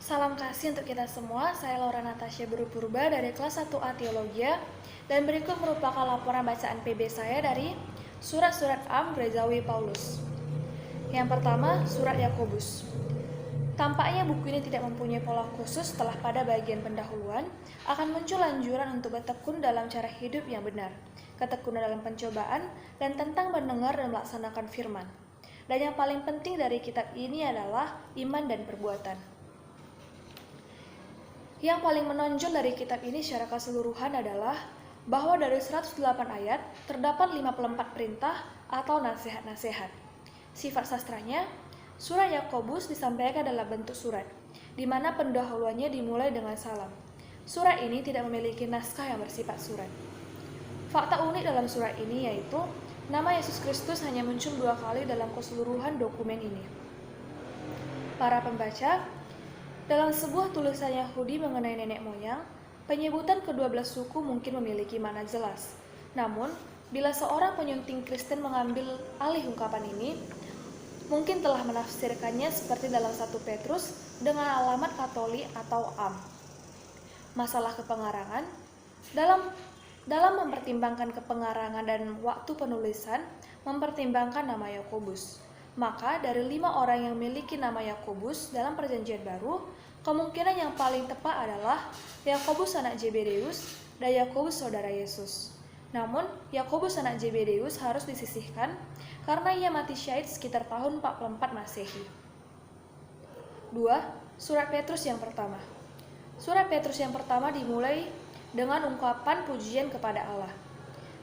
Salam kasih untuk kita semua. Saya Laura Natasha Berupurba dari kelas 1A Teologia, dan berikut merupakan laporan bacaan PB saya dari surat-surat Am Gerejawi Paulus. Yang pertama, surat Yakobus. Tampaknya buku ini tidak mempunyai pola khusus. Setelah pada bagian pendahuluan akan muncul anjuran untuk bertekun dalam cara hidup yang benar, ketekunan dalam pencobaan, dan tentang mendengar dan melaksanakan firman. Dan yang paling penting dari kitab ini adalah iman dan perbuatan. Yang paling menonjol dari kitab ini secara keseluruhan adalah bahwa dari 108 ayat terdapat 54 perintah atau nasihat-nasihat. Sifat sastranya, surat Yakobus disampaikan dalam bentuk surat, di mana pendahuluannya dimulai dengan salam. Surat ini tidak memiliki naskah yang bersifat surat. Fakta unik dalam surat ini yaitu nama Yesus Kristus hanya muncul 2 kali dalam keseluruhan dokumen ini. Para pembaca, dalam sebuah tulisan Yahudi mengenai nenek moyang, penyebutan ke-12 suku mungkin memiliki makna jelas. Namun, bila seorang penyunting Kristen mengambil alih ungkapan ini, mungkin telah menafsirkannya seperti dalam 1 Petrus dengan alamat Katolik atau Am. Masalah kepengarangan, dalam mempertimbangkan kepengarangan dan waktu penulisan, mempertimbangkan nama Yakobus. Maka dari 5 orang yang memiliki nama Yakobus dalam Perjanjian Baru, kemungkinan yang paling tepat adalah Yakobus anak Zebedeus dan Yakobus saudara Yesus. Namun, Yakobus anak Zebedeus harus disisihkan karena ia mati syahid sekitar tahun 44 Masehi. 2. Surat Petrus yang pertama. Surat Petrus yang pertama dimulai dengan ungkapan pujian kepada Allah.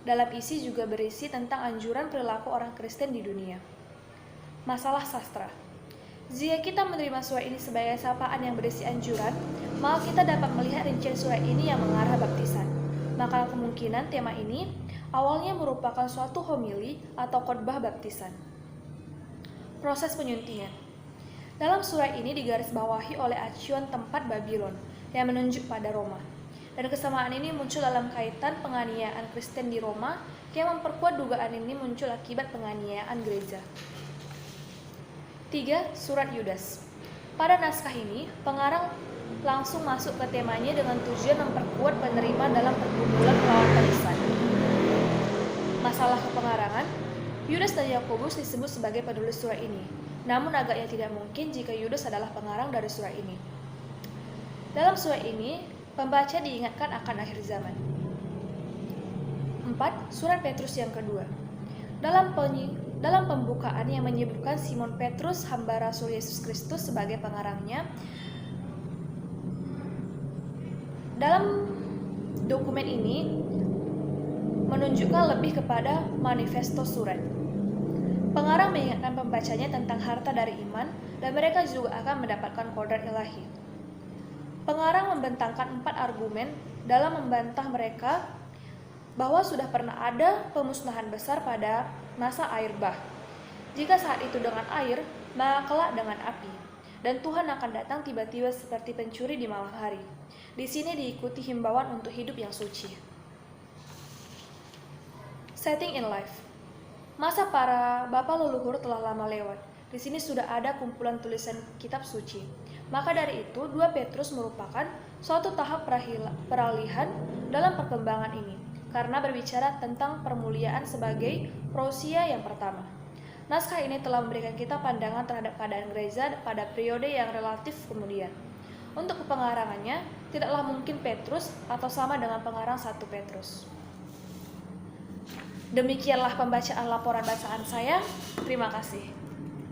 Dalam isi juga berisi tentang anjuran perilaku orang Kristen di dunia. Masalah sastra. Jika kita menerima surat ini sebagai sapaan yang berisi anjuran, maka kita dapat melihat rincian surat ini yang mengarah baptisan. Maka kemungkinan tema ini awalnya merupakan suatu homili atau khotbah baptisan. Proses penyuntingan. Dalam surat ini digarisbawahi oleh acuan tempat Babylon yang menunjuk pada Roma. Dan kesamaan ini muncul dalam kaitan penganiayaan Kristen di Roma yang memperkuat dugaan ini muncul akibat penganiayaan gereja. 3. Surat Yudas. Pada naskah ini, pengarang langsung masuk ke temanya dengan tujuan memperkuat penerima dalam pergumulan melawan barisan. Masalah kepengarangan, Yudas dan Yakobus disebut sebagai penulis surat ini. Namun agaknya tidak mungkin jika Yudas adalah pengarang dari surat ini. Dalam surat ini, pembaca diingatkan akan akhir zaman. 4. Surat Petrus yang kedua. Dalam pembukaan yang menyebutkan Simon Petrus, hamba Rasul Yesus Kristus sebagai pengarangnya, dalam dokumen ini menunjukkan lebih kepada manifesto surat. Pengarang mengingatkan pembacanya tentang harta dari iman dan mereka juga akan mendapatkan kodrat ilahi. Pengarang membentangkan 4 argumen dalam membantah mereka bahwa sudah pernah ada pemusnahan besar pada masa air bah. Jika saat itu dengan air, maka kelak dengan api. Dan Tuhan akan datang tiba-tiba seperti pencuri di malam hari. Di sini diikuti himbauan untuk hidup yang suci. Setting in life. Masa para bapa leluhur telah lama lewat. Di sini sudah ada kumpulan tulisan kitab suci. Maka dari itu, 2 Petrus merupakan suatu tahap peralihan dalam perkembangan ini, karena berbicara tentang permuliaan sebagai parousia yang pertama. Naskah ini telah memberikan kita pandangan terhadap keadaan gereja pada periode yang relatif kemudian. Untuk kepengarangannya, tidaklah mungkin Petrus atau sama dengan pengarang 1 Petrus. Demikianlah pembacaan laporan bacaan saya. Terima kasih.